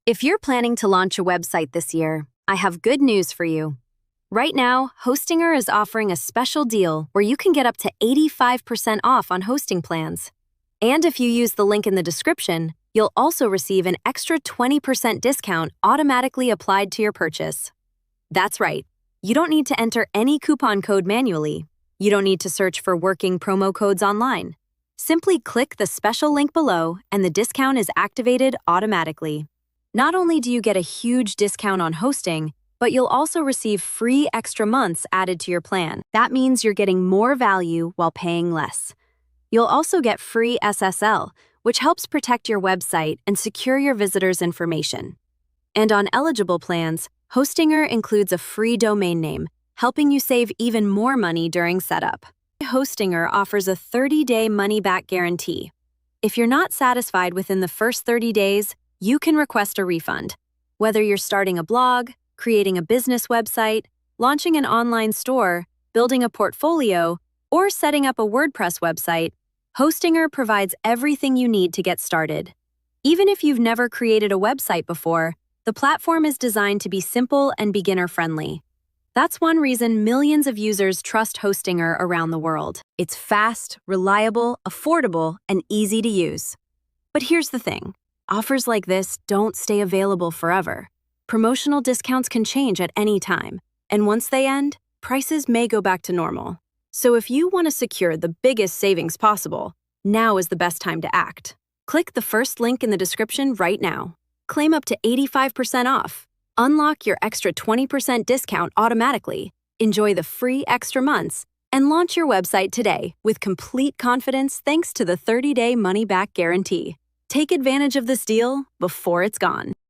If you're planning to launch a website this year, I have good news for you. Right now, Hostinger is offering a special deal where you can get up to 85% off on hosting plans. And if you use the link in the description, you'll also receive an extra 20% discount automatically applied to your purchase. That's right. You don't need to enter any coupon code manually. You don't need to search for working promo codes online. Simply click the special link below and the discount is activated automatically. Not only do you get a huge discount on hosting, but you'll also receive free extra months added to your plan. That means you're getting more value while paying less. You'll also get free SSL, which helps protect your website and secure your visitors' information. And on eligible plans, Hostinger includes a free domain name, helping you save even more money during setup. Hostinger offers a 30-day money-back guarantee. If you're not satisfied within the first 30 days, you can request a refund. Whether you're starting a blog, creating a business website, launching an online store, building a portfolio, or setting up a WordPress website, Hostinger provides everything you need to get started. Even if you've never created a website before, the platform is designed to be simple and beginner-friendly. That's one reason millions of users trust Hostinger around the world. It's fast, reliable, affordable, and easy to use. But here's the thing. Offers like this don't stay available forever. Promotional discounts can change at any time, and once they end, prices may go back to normal. So if you want to secure the biggest savings possible, now is the best time to act. Click the first link in the description right now. Claim up to 85% off. Unlock your extra 20% discount automatically. Enjoy the free extra months, and launch your website today with complete confidence thanks to the 30-day money-back guarantee. Take advantage of this deal before it's gone.